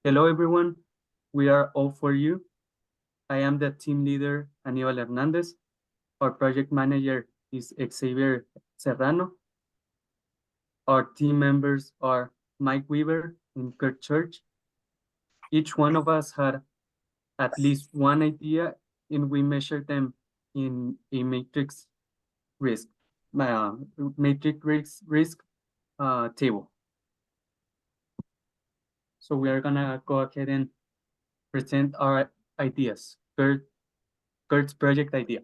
Hello, everyone. We are all for you. I am the team leader, Aníbal Hernandez. Our project manager is Xavier Serrano. Our team members are Mike Weaver and Kurt Church. Each one of us had at least one idea, and we measured them in a risk, uh, matrix risk table. So we are gonna go ahead and present our ideas. Kurt's project idea.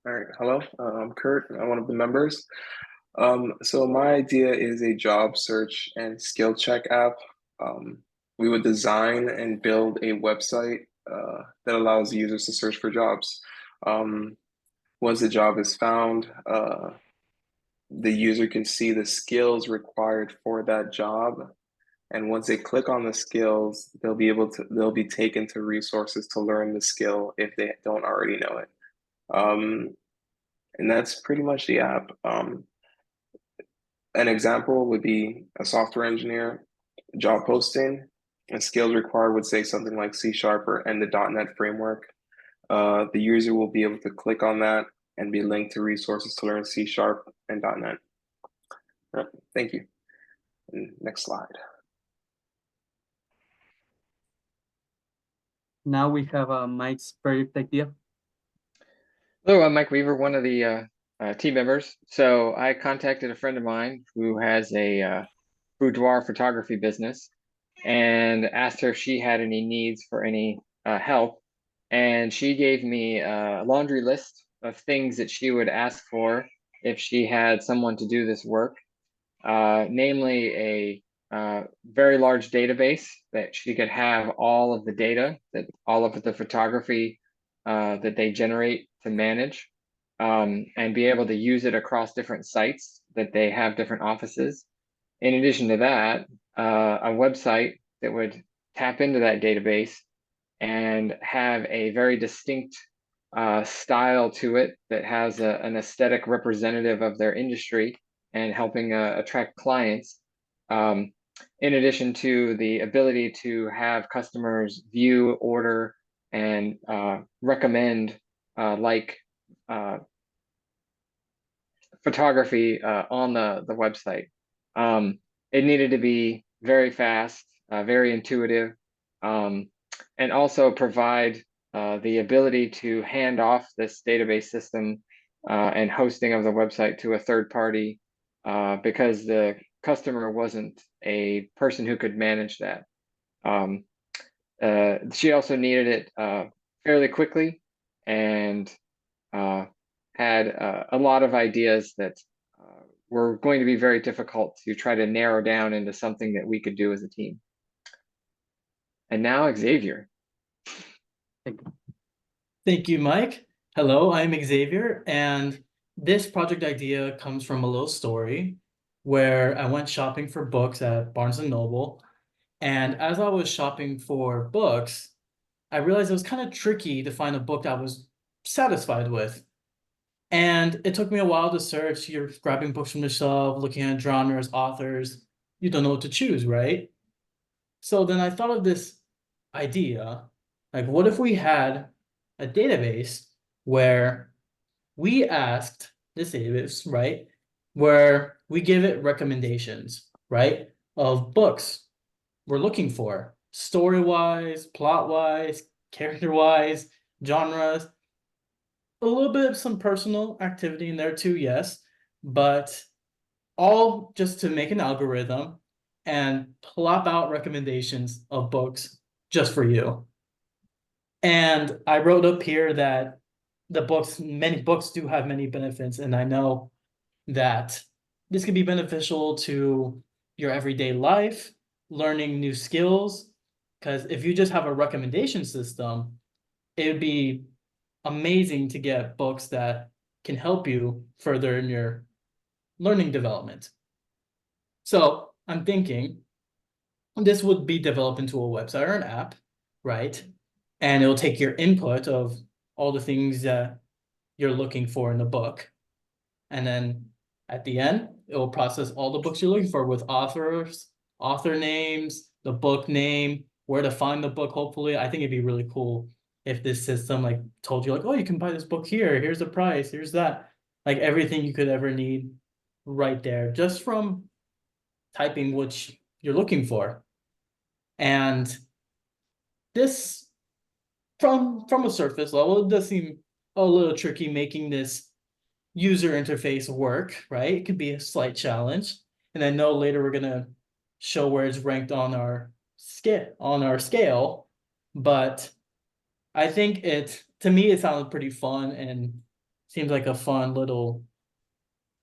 All right, hello, I'm Kurt. I'm one of the members. So my idea is a job search and skill check app. Um, we would design and build a website that allows users to search for jobs. Um, Once the job is found, the user can see the skills required for that job. And once they click on the skills, they'll be taken to resources to learn the skill if they don't already know it. Um, and that's pretty much the app. An example would be a software engineer job posting, and skills required would say something like C# and the .NET framework. The user will be able to click on that and be linked to resources to learn C# and .NET. Thank you. And next slide. Now we have Mike's project idea. Hello, I'm Mike Weaver, one of the team members. So I contacted a friend of mine who has a boudoir photography business and asked her if she had any needs for any help. And she gave me a laundry list of things that she would ask for if she had someone to do this work, namely a very large database that she could have all of the data, that all of the photography that they generate to manage, and be able to use it across different sites that they have different offices. In addition to that, a website that would tap into that database and have a very distinct style to it that has an aesthetic representative of their industry and helping attract clients. In addition to the ability to have customers view, order, and recommend photography on the website. It needed to be very fast, very intuitive, and also provide the ability to hand off this database system and hosting of the website to a third party because the customer wasn't a person who could manage that. She also needed it fairly quickly and had a lot of ideas that were going to be very difficult to try to narrow down into something that we could do as a team. And now Xavier. Thank you, Mike. Hello, I'm Xavier, and this project idea comes from a little story where I went shopping for books at Barnes & Noble, and as I was shopping for books, I realized it was kind of tricky to find a book that I was satisfied with. And it took me a while to search. You're grabbing books from the shelf, looking at genres, authors. You don't know what to choose, right? So then I thought of this idea, like what if we had a database where we asked this database, right, where we give it recommendations, right, of books we're looking for, story-wise, plot-wise, character-wise, genres, a little bit of some personal activity in there too, yes, but all just to make an algorithm and plop out recommendations of books just for you. And I wrote up here that many books do have many benefits, and I know that this can be beneficial to your everyday life, learning new skills, because if you just have a recommendation system, it would be amazing to get books that can help you further in your learning development. So I'm thinking this would be developed into a website or an app, right? And it'll take your input of all the things that you're looking for in the book. And then at the end, it will process all the books you're looking for with authors, author names, the book name, where to find the book. Hopefully, I think it'd be really cool if this system like told you like, oh, you can buy this book here. Here's the price. Here's that. Like everything you could ever need right there, just from typing what you're looking for. And this, from a surface level, it does seem a little tricky making this user interface work, right? It could be a slight challenge. And I know later we're gonna show where it's ranked on our scale, but I think to me it sounded pretty fun and seems like a fun little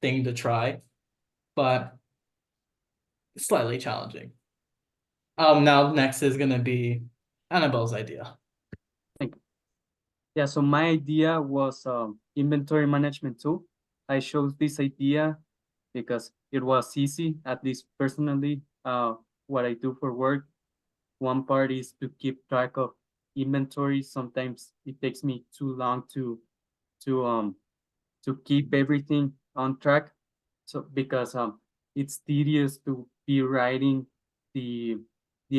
thing to try, but slightly challenging. Now next is gonna be Annabelle's idea. Yeah, so my idea was inventory management tool. I chose this idea because it was easy, at least personally, what I do for work. One part is to keep track of inventory. Sometimes it takes me too long to keep everything on track. So because it's tedious to be writing the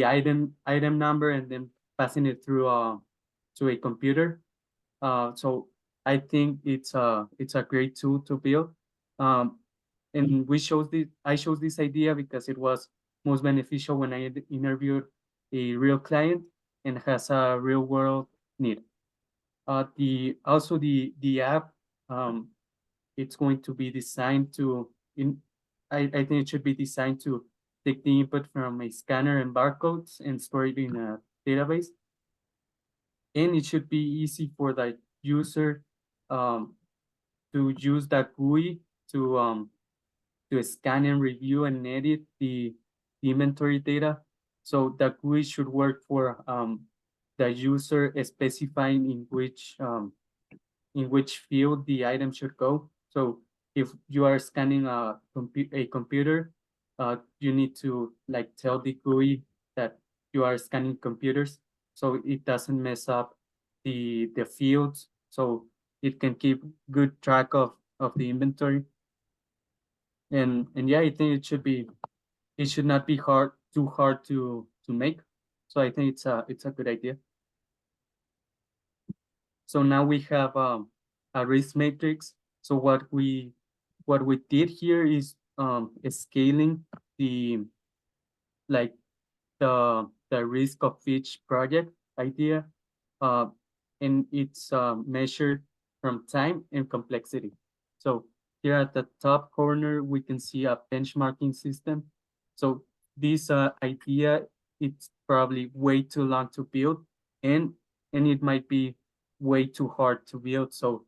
item number and then passing it through to a computer. So I think it's a great tool to build. And I chose this idea because it was most beneficial when I interviewed a real client and has a real world need. The app, it's going to be designed to I think it should be designed to take the input from a scanner and barcodes and store it in a database. And it should be easy for the user to use that GUI to scan and review and edit the inventory data. So the GUI should work for the user specifying in which field the item should go. So if you are scanning a computer, you need to like tell the GUI that you are scanning computers, so it doesn't mess up the fields. So it can keep good track of the inventory. And yeah, I think it should not be too hard to make. So I think it's a good idea. So now we have a risk matrix. So what we did here is scaling the like the risk of each project idea, uh, and it's measured from time and complexity. So here at the top corner, we can see a benchmarking system. So this idea, it's probably way too long to build, and it might be way too hard to build. So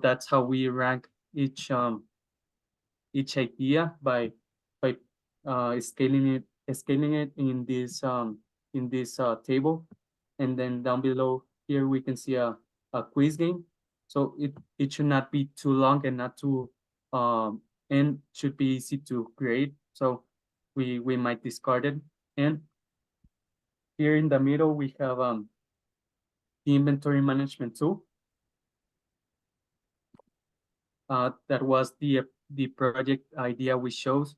that's how we rank each idea by scaling it in this table. And then down below here we can see a quiz game. So it should not be too long and not too and should be easy to create. So we might discard it. And here in the middle we have the inventory management tool. That was the project idea we chose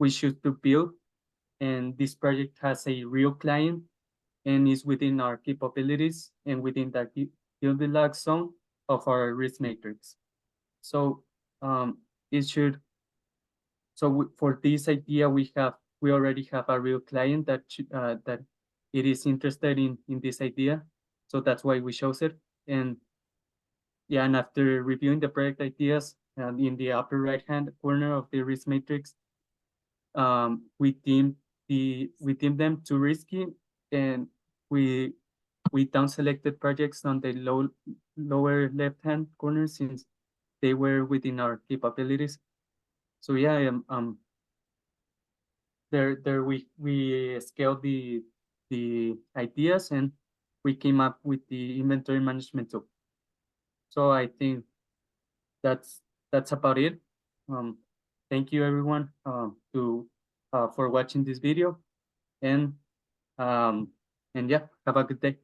to build, and this project has a real client and is within our capabilities and within the Goldilocks zone of our risk matrix. So it should. So for this idea, we already have a real client that that it is interested in this idea. So that's why we chose it. And yeah, and after reviewing the project ideas, in the upper right-hand corner of the risk matrix, we deemed them too risky, and we down selected projects on the lower left-hand corner since they were within our capabilities. So yeah, there we scaled the ideas and we came up with the inventory management tool. So I think that's about it. Thank you everyone for watching this video, and yeah, have a good day.